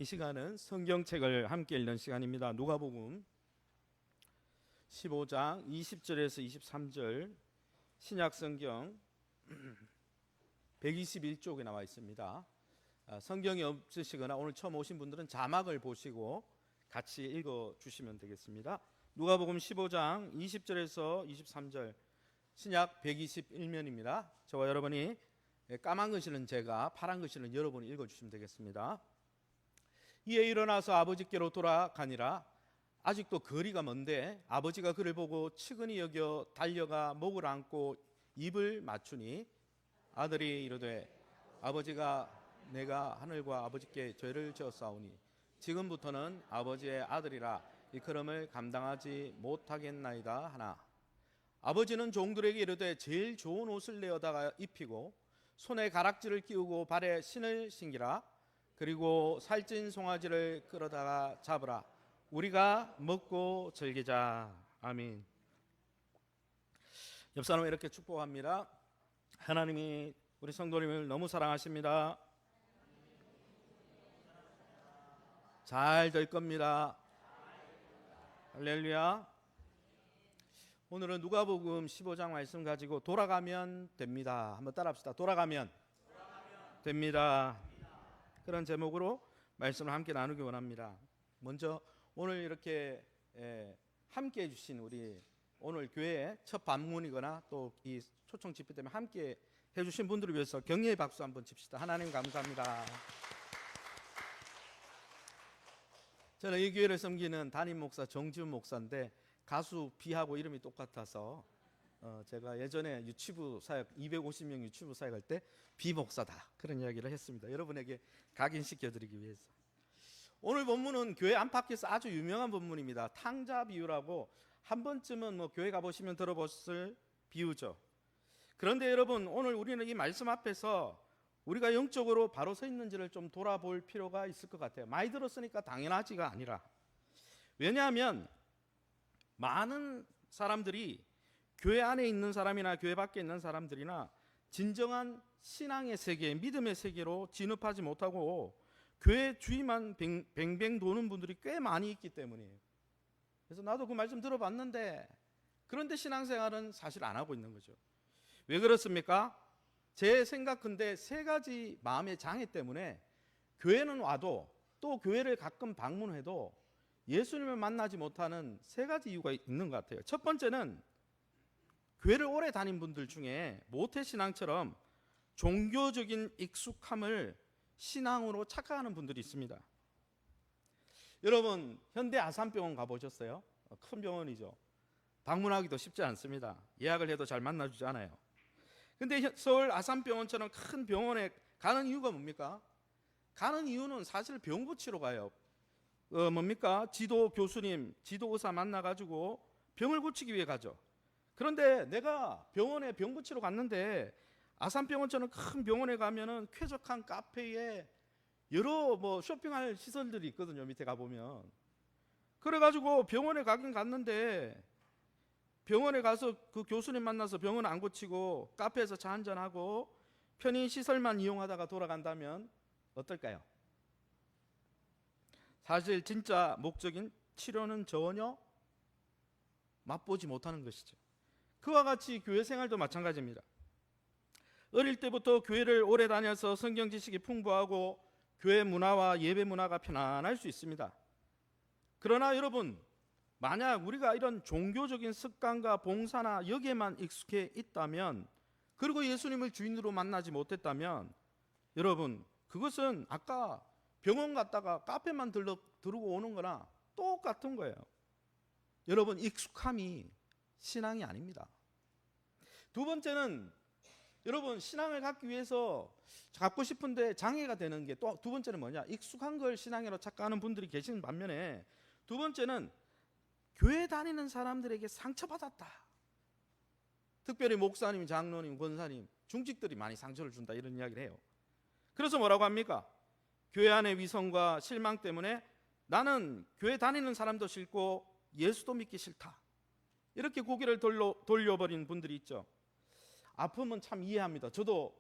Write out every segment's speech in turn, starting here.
이 시간은 성경책을 함께 읽는 시간입니다. 누가복음 15장 20절에서 23절 신약성경 121쪽에 나와 있습니다. 성경이 없으시거나 오늘 처음 오신 분들은 자막을 보시고 같이 읽어주시면 되겠습니다. 누가복음 15장 20절에서 23절 신약 121면입니다. 저와 여러분이 까만 글씨는 제가, 파란 글씨는 여러분이 읽어주시면 되겠습니다. 이에 일어나서 아버지께로 돌아가니라. 아직도 거리가 먼데 아버지가 그를 보고 측은히 여겨 달려가 목을 안고 입을 맞추니 아들이 이르되 아버지가 내가 하늘과 아버지께 죄를 지었사오니 지금부터는 아버지의 아들이라 이끌음을 감당하지 못하겠나이다 하나. 아버지는 종들에게 이르되 제일 좋은 옷을 내어다가 입히고 손에 가락지를 끼우고 발에 신을 신기라. 그리고 살찐 송아지를 끌어다가 잡으라. 우리가 먹고 즐기자. 아멘. 옆 사람을 이렇게 축복합니다. 하나님이 우리 성도님을 너무 사랑하십니다. 잘 될 겁니다. 할렐루야. 오늘은 누가복음 15장 말씀 가지고 돌아가면 됩니다. 한번 따라합시다. 돌아가면 됩니다. 그런 제목으로 말씀을 함께 나누기 원합니다. 먼저 오늘 이렇게 함께 해주신 우리 오늘 교회 첫 방문이거나 또 이 초청 집회 때문에 함께 해주신 분들을 위해서 격려의 박수 한번 칩시다. 하나님 감사합니다. 저는 이 교회를 섬기는 담임 목사 정지훈 목사인데 가수 비하고 이름이 똑같아서 제가 예전에 유치부 사역 250명 유치부 사역할 때 비 목사다 그런 이야기를 했습니다. 여러분에게 각인시켜드리기 위해서. 오늘 본문은 교회 안팎에서 아주 유명한 본문입니다. 탕자 비유라고 한 번쯤은 교회 가보시면 들어보실 비유죠. 그런데 여러분, 오늘 우리는 이 말씀 앞에서 우리가 영적으로 바로 서 있는지를 좀 돌아볼 필요가 있을 것 같아요. 많이 들었으니까 당연하지가 아니라. 왜냐하면 많은 사람들이 교회 안에 있는 사람이나 교회 밖에 있는 사람들이나 진정한 신앙의 세계, 믿음의 세계로 진입하지 못하고 교회 주위만 뱅뱅 도는 분들이 꽤 많이 있기 때문이에요. 그래서 나도 그 말씀 들어봤는데 그런데 신앙생활은 사실 안 하고 있는 거죠. 왜 그렇습니까? 제 생각컨대 세 가지 마음의 장애 때문에 교회는 와도 또 교회를 가끔 방문해도 예수님을 만나지 못하는 세 가지 이유가 있는 것 같아요. 첫 번째는 교회를 오래 다닌 분들 중에 모태신앙처럼 종교적인 익숙함을 신앙으로 착각하는 분들이 있습니다. 여러분, 현대 아산병원 가보셨어요? 큰 병원이죠. 방문하기도 쉽지 않습니다. 예약을 해도 잘 만나주지 않아요. 근데 서울 아산병원처럼 큰 병원에 가는 이유가 뭡니까? 가는 이유는 사실 병 고치러 가요. 뭡니까? 지도 교수님, 지도 의사 만나가지고 병을 고치기 위해 가죠. 그런데 내가 병원에 병 고치러 갔는데 아산병원처럼 큰 병원에 가면은 쾌적한 카페에 여러 쇼핑할 시설들이 있거든요. 밑에 가보면. 그래가지고 병원에 가긴 갔는데 병원에 가서 그 교수님 만나서 병원 안 고치고 카페에서 차 한잔하고 편의 시설만 이용하다가 돌아간다면 어떨까요? 사실 진짜 목적인 치료는 전혀 맛보지 못하는 것이죠. 그와 같이 교회 생활도 마찬가지입니다. 어릴 때부터 교회를 오래 다녀서 성경 지식이 풍부하고 교회 문화와 예배 문화가 편안할 수 있습니다. 그러나 여러분, 만약 우리가 이런 종교적인 습관과 봉사나 여기에만 익숙해 있다면, 그리고 예수님을 주인으로 만나지 못했다면, 여러분, 그것은 아까 병원 갔다가 카페만 들르고 오는 거나 똑같은 거예요. 여러분, 익숙함이 신앙이 아닙니다. 두 번째는 여러분, 신앙을 갖기 위해서 갖고 싶은데 장애가 되는 게 또 두 번째는 뭐냐? 익숙한 걸 신앙으로 착각하는 분들이 계시는 반면에 두 번째는 교회 다니는 사람들에게 상처받았다. 특별히 목사님, 장로님, 권사님, 중직들이 많이 상처를 준다 이런 이야기를 해요. 그래서 뭐라고 합니까? 교회 안의 위선과 실망 때문에 나는 교회 다니는 사람도 싫고 예수도 믿기 싫다. 이렇게 고개를 돌려버리는 분들이 있죠. 아픔은 참 이해합니다. 저도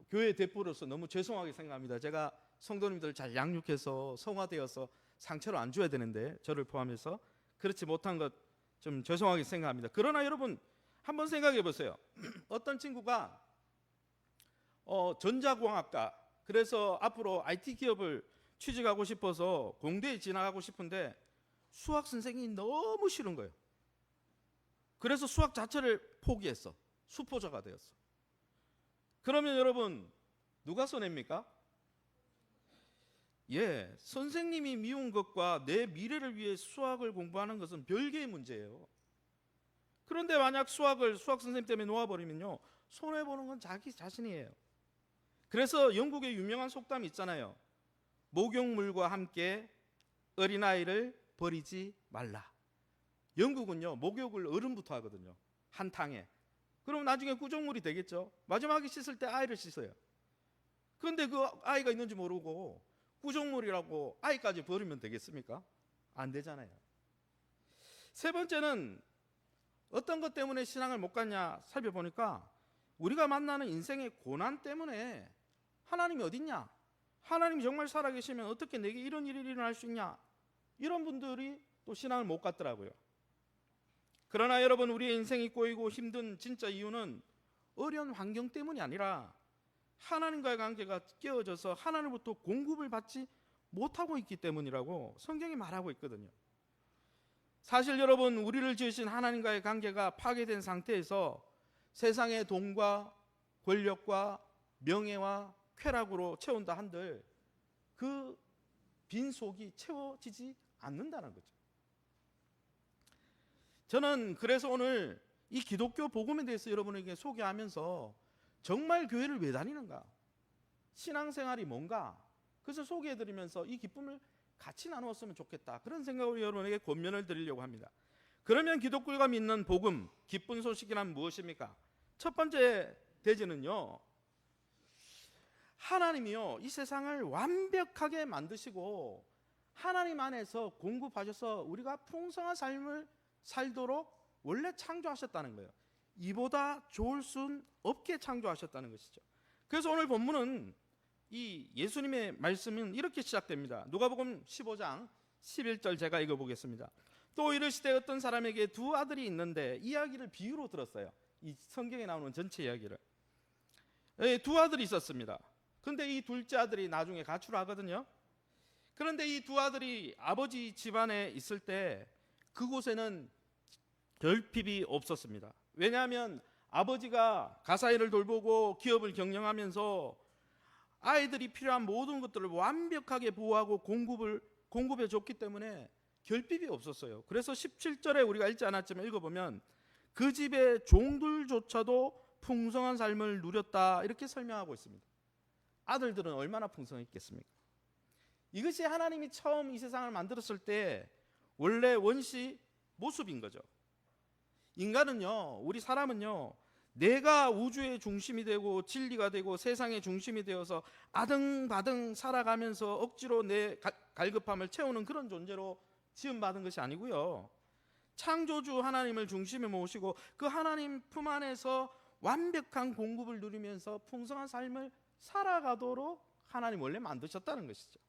교회 대표로서 너무 죄송하게 생각합니다. 제가 성도님들 잘 양육해서 성화되어서 상처를 안 줘야 되는데, 저를 포함해서 그렇지 못한 것 좀 죄송하게 생각합니다. 그러나 여러분 한번 생각해 보세요. 어떤 친구가 전자공학과, 그래서 앞으로 IT 기업을 취직하고 싶어서 공대에 진학하고 싶은데 수학 선생님이 너무 싫은 거예요. 그래서 수학 자체를 포기했어. 수포자가 되었어. 그러면 여러분 누가 손해입니까? 예, 선생님이 미운 것과 내 미래를 위해 수학을 공부하는 것은 별개의 문제예요. 그런데 만약 수학 선생님 때문에 놓아버리면요, 손해보는 건 자기 자신이에요. 그래서 영국의 유명한 속담이 있잖아요. 목욕물과 함께 어린아이를 버리지 말라. 영국은요, 목욕을 어른부터 하거든요. 한 탕에. 그럼 나중에 구조물이 되겠죠. 마지막에 씻을 때 아이를 씻어요. 그런데 그 아이가 있는지 모르고 구조물이라고 아이까지 버리면 되겠습니까? 안 되잖아요. 세 번째는 어떤 것 때문에 신앙을 못 갖냐 살펴보니까, 우리가 만나는 인생의 고난 때문에 하나님이 어딨냐? 하나님이 정말 살아계시면 어떻게 내게 이런 일이 일어날 수 있냐? 이런 분들이 또 신앙을 못 갖더라고요. 그러나 여러분, 우리의 인생이 꼬이고 힘든 진짜 이유는 어려운 환경 때문이 아니라 하나님과의 관계가 깨어져서 하나님으로부터 공급을 받지 못하고 있기 때문이라고 성경이 말하고 있거든요. 사실 여러분, 우리를 지으신 하나님과의 관계가 파괴된 상태에서 세상의 돈과 권력과 명예와 쾌락으로 채운다 한들 그 빈속이 채워지지 않는다는 거죠. 저는 그래서 오늘 이 기독교 복음에 대해서 여러분에게 소개하면서 정말 교회를 왜 다니는가? 신앙생활이 뭔가? 그래서 소개해드리면서 이 기쁨을 같이 나누었으면 좋겠다, 그런 생각으로 여러분에게 권면을 드리려고 합니다. 그러면 기독교가 믿는 복음, 기쁜 소식이란 무엇입니까? 첫 번째 대지는요, 하나님이요, 이 세상을 완벽하게 만드시고 하나님 안에서 공급하셔서 우리가 풍성한 삶을 살도록 원래 창조하셨다는 거예요. 이보다 좋을 순 없게 창조하셨다는 것이죠. 그래서 오늘 본문은 이 예수님의 말씀은 이렇게 시작됩니다. 누가복음 15장 11절 제가 읽어보겠습니다. 또 이르시되 어떤 사람에게 두 아들이 있는데, 이야기를 비유로 들었어요. 이 성경에 나오는 전체 이야기를. 두 아들이 있었습니다. 근데 이 둘째 아들이 나중에 가출하거든요. 그런데 이 두 아들이 아버지 집안에 있을 때 그곳에는 결핍이 없었습니다. 왜냐하면 아버지가 가사일을 돌보고 기업을 경영하면서 아이들이 필요한 모든 것들을 완벽하게 보호하고 공급해 줬기 때문에 결핍이 없었어요. 그래서 17절에 우리가 읽지 않았지만 읽어보면 그 집의 종들조차도 풍성한 삶을 누렸다, 이렇게 설명하고 있습니다. 아들들은 얼마나 풍성했겠습니까? 이것이 하나님이 처음 이 세상을 만들었을 때 원래 원시 모습인 거죠. 인간은요, 우리 사람은요, 내가 우주의 중심이 되고 진리가 되고 세상의 중심이 되어서 아등바등 살아가면서 억지로 내 갈급함을 채우는 그런 존재로 지음받은 것이 아니고요, 창조주 하나님을 중심에 모시고 그 하나님 품 안에서 완벽한 공급을 누리면서 풍성한 삶을 살아가도록 하나님 원래 만드셨다는 것이죠.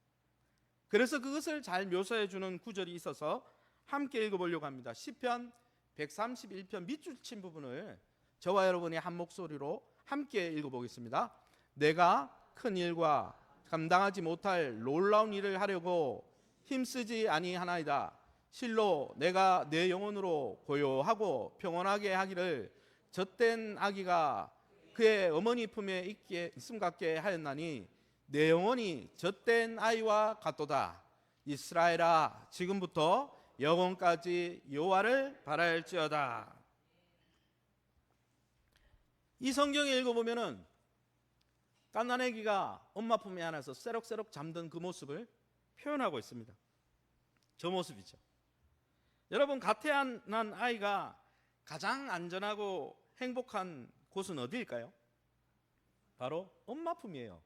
그래서 그것을 잘 묘사해 주는 구절이 있어서 함께 읽어보려고 합니다. 시편 131편 밑줄 친 부분을 저와 여러분이 한 목소리로 함께 읽어보겠습니다. 내가 큰 일과 감당하지 못할 놀라운 일을 하려고 힘쓰지 아니하나이다. 실로 내가 내 영혼으로 고요하고 평온하게 하기를 젖된 아기가 그의 어머니 품에 있음 같게 하였나니 내 영혼이 젖된 아이와 같도다. 이스라엘아, 지금부터 영원까지 여호와를 바랄지어다. 이 성경에 읽어보면은 갓난아기가 엄마 품에 안에서 새록새록 잠든 그 모습을 표현하고 있습니다. 저 모습이죠. 여러분, 가태어난 아이가 가장 안전하고 행복한 곳은 어디일까요? 바로 엄마 품이에요.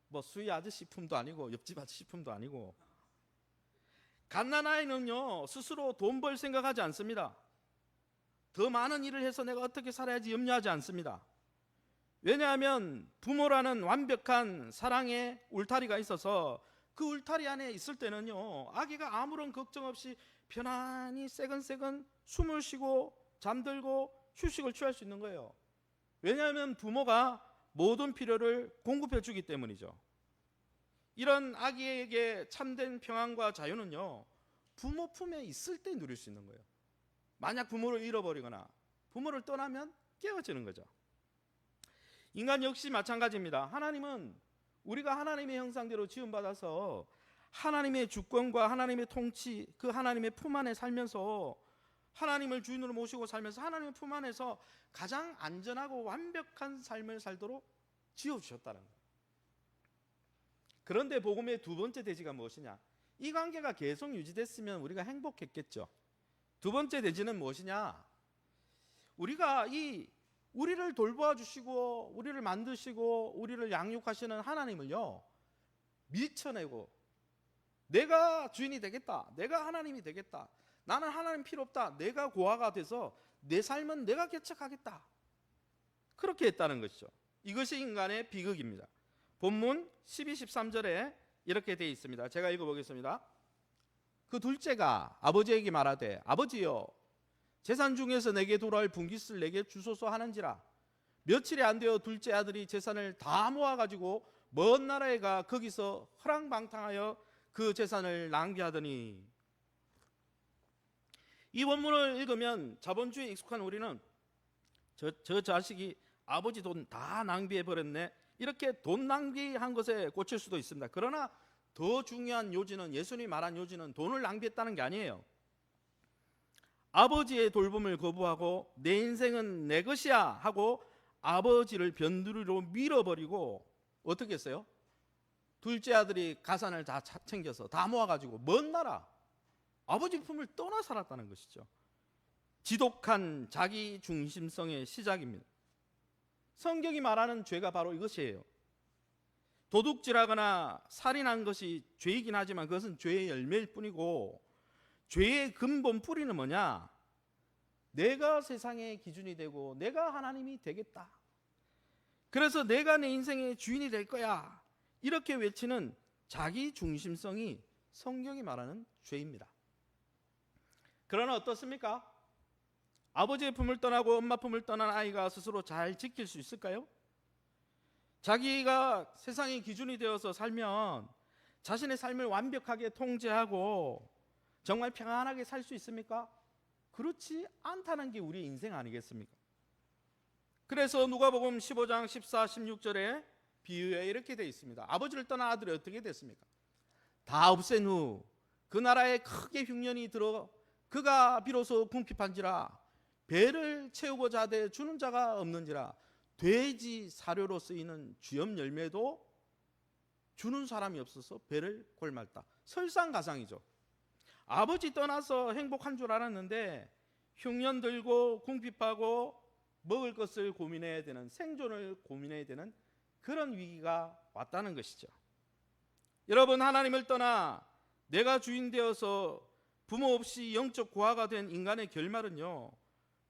뭐 수희 아저씨 품도 아니고 옆집 아저씨 품도 아니고. 갓난아이는요, 스스로 돈 벌 생각하지 않습니다. 더 많은 일을 해서 내가 어떻게 살아야지 염려하지 않습니다. 왜냐하면 부모라는 완벽한 사랑의 울타리가 있어서 그 울타리 안에 있을 때는요, 아기가 아무런 걱정 없이 편안히 새근새근 숨을 쉬고 잠들고 휴식을 취할 수 있는 거예요. 왜냐하면 부모가 모든 필요를 공급해 주기 때문이죠. 이런 아기에게 참된 평안과 자유는요, 부모 품에 있을 때 누릴 수 있는 거예요. 만약 부모를 잃어버리거나 부모를 떠나면 깨어지는 거죠. 인간 역시 마찬가지입니다. 하나님은 우리가 하나님의 형상대로 지음받아서 하나님의 주권과 하나님의 통치, 그 하나님의 품 안에 살면서 하나님을 주인으로 모시고 살면서 하나님의 품 안에서 가장 안전하고 완벽한 삶을 살도록 지어주셨다는 거예요. 그런데 복음의 두 번째 대지가 무엇이냐? 이 관계가 계속 유지됐으면 우리가 행복했겠죠. 두 번째 대지는 무엇이냐? 우리가 우리를 돌보아 주시고 우리를 만드시고 우리를 양육하시는 하나님을요, 밀쳐내고 내가 주인이 되겠다, 내가 하나님이 되겠다, 나는 하나님 필요 없다, 내가 고아가 돼서 내 삶은 내가 개척하겠다, 그렇게 했다는 것이죠. 이것이 인간의 비극입니다. 본문 12, 13절에 이렇게 되어 있습니다. 제가 읽어보겠습니다. 그 둘째가 아버지에게 말하되 아버지여, 재산 중에서 내게 돌아올 분깃을 내게 주소서 하는지라. 며칠이 안 되어 둘째 아들이 재산을 다 모아가지고 먼 나라에 가 거기서 허랑방탕하여 그 재산을 낭비하더니. 이 원문을 읽으면 자본주의에 익숙한 우리는 저 자식이 아버지 돈 다 낭비해버렸네, 이렇게 돈 낭비한 것에 꽂힐 수도 있습니다. 그러나 더 중요한 요지는, 예수님이 말한 요지는 돈을 낭비했다는 게 아니에요. 아버지의 돌봄을 거부하고 내 인생은 내 것이야 하고 아버지를 변두리로 밀어버리고 어떻게 했어요? 둘째 아들이 가산을 다 챙겨서 다 모아가지고 먼 나라, 아버지 품을 떠나 살았다는 것이죠. 지독한 자기 중심성의 시작입니다. 성경이 말하는 죄가 바로 이것이에요. 도둑질하거나 살인한 것이 죄이긴 하지만 그것은 죄의 열매일 뿐이고, 죄의 근본 뿌리는 뭐냐? 내가 세상의 기준이 되고 내가 하나님이 되겠다, 그래서 내가 내 인생의 주인이 될 거야, 이렇게 외치는 자기 중심성이 성경이 말하는 죄입니다. 그러나 어떻습니까? 아버지의 품을 떠나고 엄마 품을 떠난 아이가 스스로 잘 지킬 수 있을까요? 자기가 세상의 기준이 되어서 살면 자신의 삶을 완벽하게 통제하고 정말 평안하게 살 수 있습니까? 그렇지 않다는 게 우리 인생 아니겠습니까? 그래서 누가복음 15장 14, 16절에 비유에 이렇게 되어 있습니다. 아버지를 떠난 아들이 어떻게 됐습니까? 다 없앤 후 그 나라에 크게 흉년이 들어 그가 비로소 궁핍한지라 배를 채우고자 하되 주는 자가 없는지라. 돼지 사료로 쓰이는 주염 열매도 주는 사람이 없어서 배를 골말다. 설상가상이죠. 아버지 떠나서 행복한 줄 알았는데 흉년 들고 궁핍하고 먹을 것을 고민해야 되는, 생존을 고민해야 되는 그런 위기가 왔다는 것이죠. 여러분, 하나님을 떠나 내가 주인 되어서 부모 없이 영적 고아가 된 인간의 결말은요,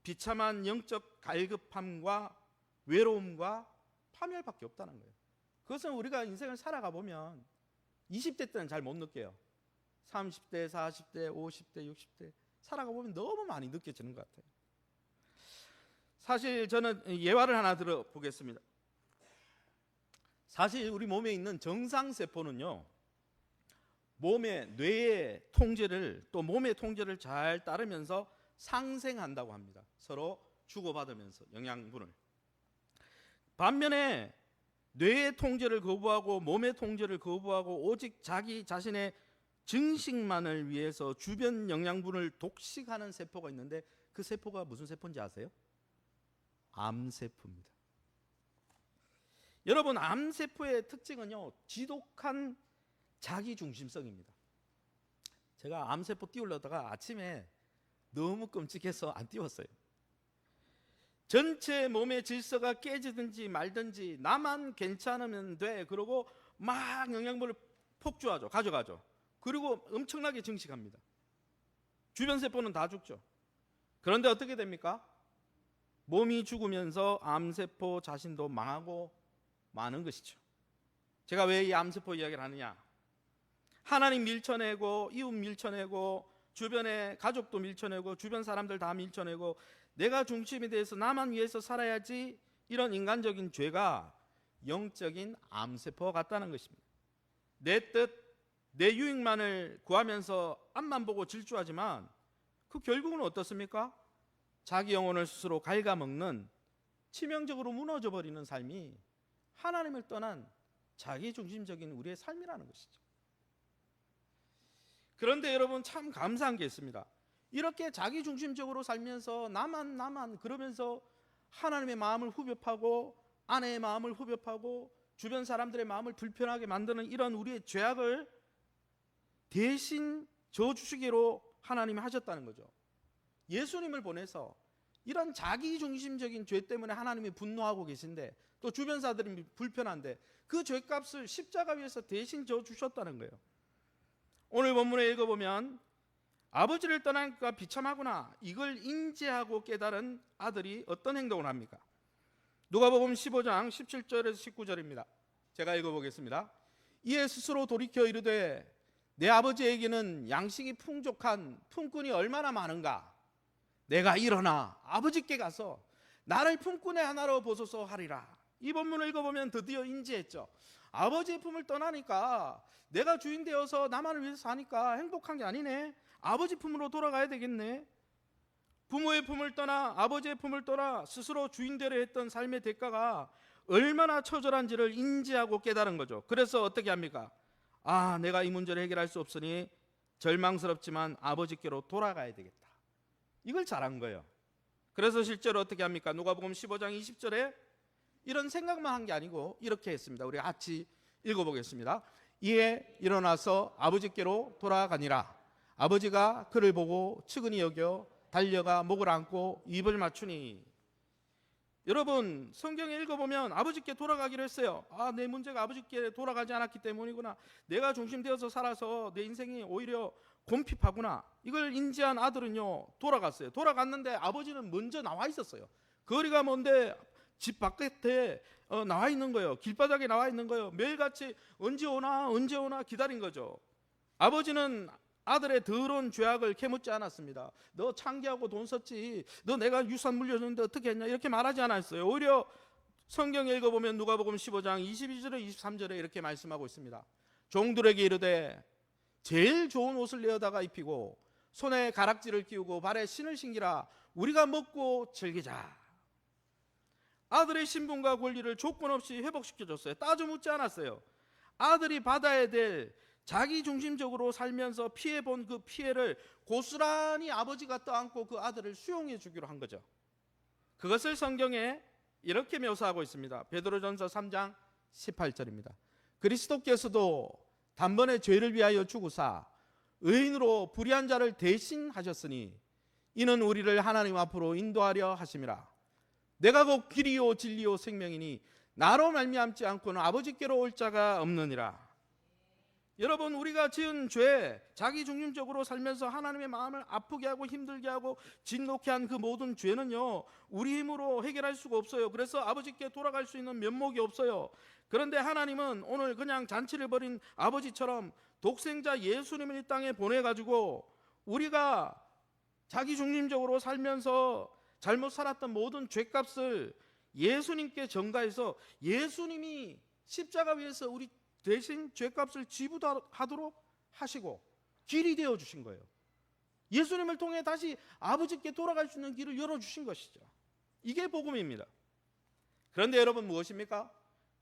비참한 영적 갈급함과 외로움과 파멸밖에 없다는 거예요. 그것은 우리가 인생을 살아가 보면 20대 때는 잘 못 느껴요. 30대, 40대, 50대, 60대 살아가 보면 너무 많이 느껴지는 것 같아요. 사실 저는 예화를 하나 들어보겠습니다. 사실 우리 몸에 있는 정상세포는요, 몸의 뇌의 통제를, 또 몸의 통제를 잘 따르면서 상생한다고 합니다. 서로 주고받으면서 영양분을. 반면에 뇌의 통제를 거부하고 몸의 통제를 거부하고 오직 자기 자신의 증식만을 위해서 주변 영양분을 독식하는 세포가 있는데, 그 세포가 무슨 세포인지 아세요? 암세포입니다. 여러분, 암세포의 특징은요, 지독한 자기중심성입니다. 제가 암세포 띄우려다가 아침에 너무 끔찍해서 안 띄웠어요. 전체 몸의 질서가 깨지든지 말든지 나만 괜찮으면 돼, 그러고 막 영양분을 폭주하죠. 가져가죠. 그리고 엄청나게 증식합니다. 주변 세포는 다 죽죠. 그런데 어떻게 됩니까? 몸이 죽으면서 암세포 자신도 망하고 마는 것이죠. 제가 왜 이 암세포 이야기를 하느냐? 하나님 밀쳐내고 이웃 밀쳐내고 주변의 가족도 밀쳐내고 주변 사람들 다 밀쳐내고 내가 중심이 돼서 나만 위해서 살아야지, 이런 인간적인 죄가 영적인 암세포 같다는 것입니다. 내 뜻, 내 유익만을 구하면서 앞만 보고 질주하지만 그 결국은 어떻습니까? 자기 영혼을 스스로 갉아먹는, 치명적으로 무너져버리는 삶이 하나님을 떠난 자기중심적인 우리의 삶이라는 것이죠. 그런데 여러분, 참 감사한 게 있습니다. 이렇게 자기중심적으로 살면서 나만 그러면서 하나님의 마음을 후벼파고 아내의 마음을 후벼파고 주변 사람들의 마음을 불편하게 만드는 이런 우리의 죄악을 대신 져주시기로 하나님이 하셨다는 거죠. 예수님을 보내서 이런 자기중심적인 죄 때문에 하나님이 분노하고 계신데, 또 주변 사람들이 불편한데 그 죄값을 십자가 위에서 대신 져주셨다는 거예요. 오늘 본문에 읽어보면 아버지를 떠나니까 비참하구나, 이걸 인지하고 깨달은 아들이 어떤 행동을 합니까? 누가복음 15장 17절에서 19절입니다. 제가 읽어보겠습니다. 이에 스스로 돌이켜 이르되 내 아버지에게는 양식이 풍족한 품꾼이 얼마나 많은가, 내가 일어나 아버지께 가서 나를 품꾼의 하나로 보소서 하리라. 이 본문을 읽어보면 드디어 인지했죠. 아버지의 품을 떠나니까 내가 주인 되어서 나만을 위해서 사니까 행복한 게 아니네. 아버지 품으로 돌아가야 되겠네. 부모의 품을 떠나 아버지의 품을 떠나 스스로 주인되려 했던 삶의 대가가 얼마나 처절한지를 인지하고 깨달은 거죠. 그래서 어떻게 합니까? 내가 이 문제를 해결할 수 없으니 절망스럽지만 아버지께로 돌아가야 되겠다. 이걸 잘한 거예요. 그래서 실제로 어떻게 합니까? 누가복음 15장 20절에 이런 생각만 한 게 아니고 이렇게 했습니다. 우리 같이 읽어보겠습니다. 이에 일어나서 아버지께로 돌아가니라. 아버지가 그를 보고 측은히 여겨 달려가 목을 안고 입을 맞추니. 여러분, 성경에 읽어보면 아버지께 돌아가기로 했어요. 내 문제가 아버지께 돌아가지 않았기 때문이구나, 내가 중심되어서 살아서 내 인생이 오히려 곰핍하구나, 이걸 인지한 아들은요 돌아갔어요. 돌아갔는데 아버지는 먼저 나와 있었어요. 거리가 먼데 집 바깥에 나와 있는 거예요. 길바닥에 나와 있는 거예요. 매일같이 언제 오나 기다린 거죠. 아버지는 아들의 더러운 죄악을 캐묻지 않았습니다. 너 창기하고 돈 썼지, 너 내가 유산 물려줬는데 어떻게 했냐, 이렇게 말하지 않았어요. 오히려 성경에 읽어보면 누가복음 15장 22절에 23절에 이렇게 말씀하고 있습니다. 종들에게 이르되 제일 좋은 옷을 내어다가 입히고 손에 가락지를 끼우고 발에 신을 신기라. 우리가 먹고 즐기자. 아들의 신분과 권리를 조건 없이 회복시켜줬어요. 따져 묻지 않았어요. 아들이 받아야 될, 자기 중심적으로 살면서 피해본 그 피해를 고스란히 아버지가 떠안고 그 아들을 수용해 주기로 한 거죠. 그것을 성경에 이렇게 묘사하고 있습니다. 베드로전서 3장 18절입니다. 그리스도께서도 단번에 죄를 위하여 죽으사 의인으로 불의한 자를 대신하셨으니 이는 우리를 하나님 앞으로 인도하려 하심이라. 내가 곧 길이요 진리요 생명이니 나로 말미암지 않고는 아버지께로 올 자가 없느니라. 여러분, 우리가 지은 죄, 자기 중심적으로 살면서 하나님의 마음을 아프게 하고 힘들게 하고 진노케 한 그 모든 죄는요 우리 힘으로 해결할 수가 없어요. 그래서 아버지께 돌아갈 수 있는 면목이 없어요. 그런데 하나님은 오늘 그냥 잔치를 벌인 아버지처럼 독생자 예수님을 이 땅에 보내가지고 우리가 자기 중심적으로 살면서 잘못 살았던 모든 죄값을 예수님께 전가해서 예수님이 십자가 위에서 우리 대신 죄값을 지불하도록 하시고 길이 되어 주신 거예요. 예수님을 통해 다시 아버지께 돌아갈 수 있는 길을 열어주신 것이죠. 이게 복음입니다. 그런데 여러분, 무엇입니까?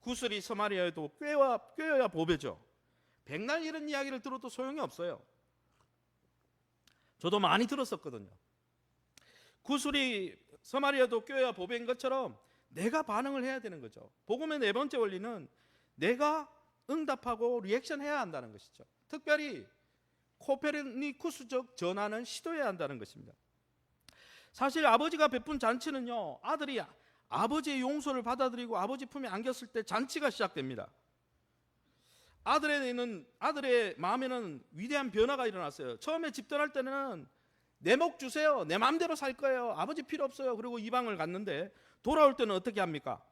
구슬이 서마리아에도 꿰어야 보배죠. 백날 이런 이야기를 들어도 소용이 없어요. 저도 많이 들었었거든요. 구슬이 서마리아도 꿰어야 보배인 것처럼 내가 반응을 해야 되는 거죠. 복음의 네 번째 원리는 내가 응답하고 리액션 해야 한다는 것이죠. 특별히 코페르니쿠스적 전환을 시도해야 한다는 것입니다. 사실 아버지가 베푼 잔치는요, 아들이 아버지의 용서를 받아들이고 아버지 품에 안겼을 때 잔치가 시작됩니다. 아들의 마음에는 위대한 변화가 일어났어요. 처음에 집 떠날 때는 내 목 주세요, 내 마음대로 살 거예요, 아버지 필요 없어요, 그리고 이방을 갔는데 돌아올 때는 어떻게 합니까?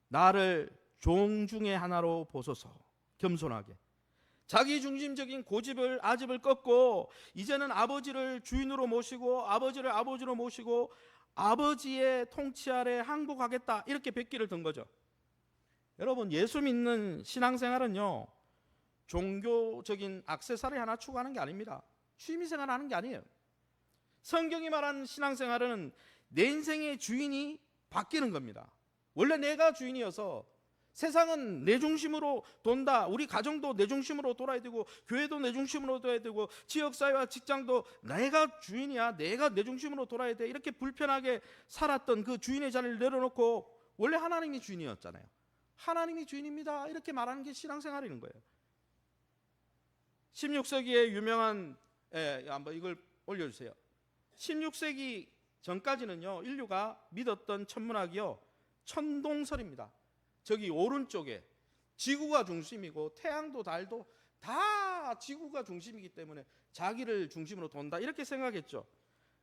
나를 종 중에 하나로 보소서, 겸손하게. 자기 중심적인 고집을 아집을 꺾고 이제는 아버지를 주인으로 모시고 아버지를 아버지로 모시고 아버지의 통치 아래 항복하겠다, 이렇게 백기를 든 거죠. 여러분, 예수 믿는 신앙생활은요, 종교적인 액세서리 하나 추구하는 게 아닙니다. 취미생활 하는 게 아니에요. 성경이 말하는 신앙생활은 내 인생의 주인이 바뀌는 겁니다. 원래 내가 주인이어서 세상은 내 중심으로 돈다, 우리 가정도 내 중심으로 돌아야 되고 교회도 내 중심으로 돌아야 되고 지역사회와 직장도 내가 주인이야, 내가 내 중심으로 돌아야 돼, 이렇게 불편하게 살았던 그 주인의 자리를 내려놓고 원래 하나님이 주인이었잖아요. 하나님이 주인입니다, 이렇게 말하는 게 신앙생활이는 거예요. 16세기에 유명한, 한번 이걸 올려주세요. 16세기 전까지는요, 인류가 믿었던 천문학이요, 천동설입니다. 저기 오른쪽에 지구가 중심이고 태양도 달도 다 지구가 중심이기 때문에 자기를 중심으로 돈다, 이렇게 생각했죠.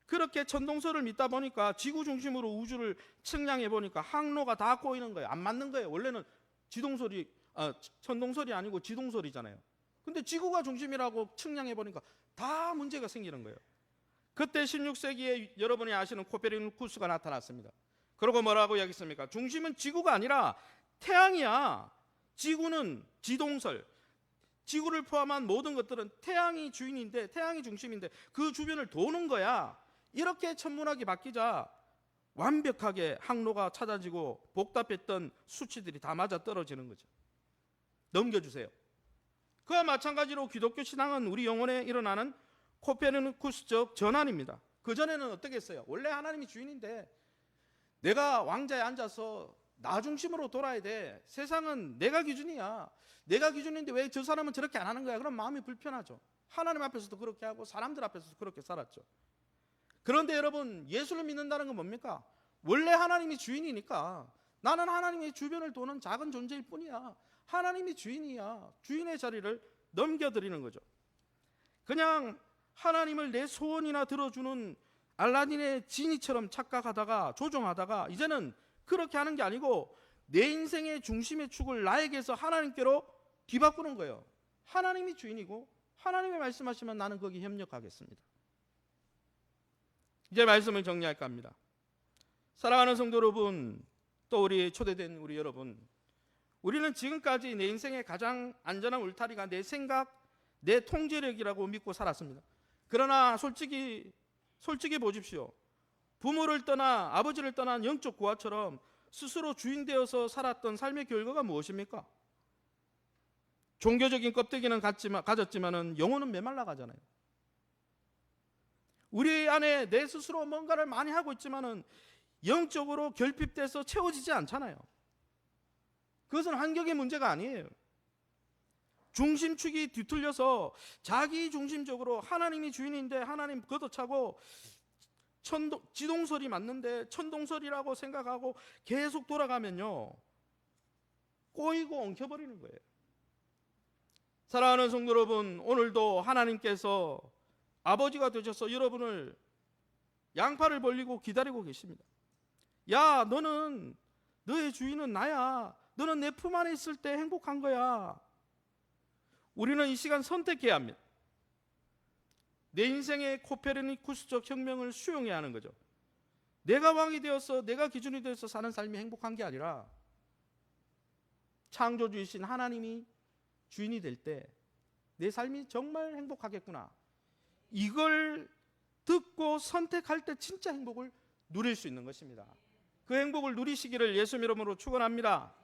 그렇게 천동설을 믿다 보니까 지구 중심으로 우주를 측량해 보니까 항로가 다 꼬이는 거예요. 안 맞는 거예요. 원래는 천동설이 아니고 지동설이잖아요. 근데 지구가 중심이라고 측량해 보니까 다 문제가 생기는 거예요. 그때 16세기에 여러분이 아시는 코페르니쿠스가 나타났습니다. 그러고 뭐라고 이야기했습니까? 중심은 지구가 아니라 태양이야. 지구는 지동설, 지구를 포함한 모든 것들은 태양이 주인인데, 태양이 중심인데 그 주변을 도는 거야. 이렇게 천문학이 바뀌자 완벽하게 항로가 찾아지고 복잡했던 수치들이 다 맞아 떨어지는 거죠. 넘겨주세요. 그와 마찬가지로 기독교 신앙은 우리 영혼에 일어나는 코페르니쿠스적 전환입니다. 그전에는 어떻게 했어요? 원래 하나님이 주인인데 내가 왕자에 앉아서 나 중심으로 돌아야 돼. 세상은 내가 기준이야. 내가 기준인데 왜 저 사람은 저렇게 안 하는 거야? 그럼 마음이 불편하죠. 하나님 앞에서도 그렇게 하고 사람들 앞에서도 그렇게 살았죠. 그런데 여러분, 예수를 믿는다는 건 뭡니까? 원래 하나님이 주인이니까 나는 하나님의 주변을 도는 작은 존재일 뿐이야. 하나님이 주인이야. 주인의 자리를 넘겨드리는 거죠. 그냥 하나님을 내 소원이나 들어주는 알라딘의 지니처럼 착각하다가 조종하다가 이제는 그렇게 하는 게 아니고 내 인생의 중심의 축을 나에게서 하나님께로 뒤바꾸는 거예요. 하나님이 주인이고 하나님이 말씀하시면 나는 거기 협력하겠습니다. 이제 말씀을 정리할까 합니다. 사랑하는 성도 여러분, 또 우리 초대된 우리 여러분, 우리는 지금까지 내 인생의 가장 안전한 울타리가 내 생각, 내 통제력이라고 믿고 살았습니다. 그러나 솔직히 보십시오. 부모를 떠나 아버지를 떠난 영적 고아처럼 스스로 주인 되어서 살았던 삶의 결과가 무엇입니까? 종교적인 껍데기는 가졌지만은 영혼은 메말라 가잖아요. 우리 안에 내 스스로 뭔가를 많이 하고 있지만은 영적으로 결핍돼서 채워지지 않잖아요. 그것은 환경의 문제가 아니에요. 중심축이 뒤틀려서 자기 중심적으로 하나님이 주인인데 하나님 걷어차고 지동설이 맞는데 천동설이라고 생각하고 계속 돌아가면요, 꼬이고 엉켜버리는 거예요. 사랑하는 성도 여러분, 오늘도 하나님께서 아버지가 되셔서 여러분을 양팔을 벌리고 기다리고 계십니다. 야, 너는, 너의 주인은 나야. 너는 내 품 안에 있을 때 행복한 거야. 우리는 이 시간 선택해야 합니다. 내 인생의 코페르니쿠스적 혁명을 수용해야 하는 거죠. 내가 왕이 되어서 내가 기준이 되어서 사는 삶이 행복한 게 아니라 창조주이신 하나님이 주인이 될 때 내 삶이 정말 행복하겠구나, 이걸 듣고 선택할 때 진짜 행복을 누릴 수 있는 것입니다. 그 행복을 누리시기를 예수 이름으로 축원합니다.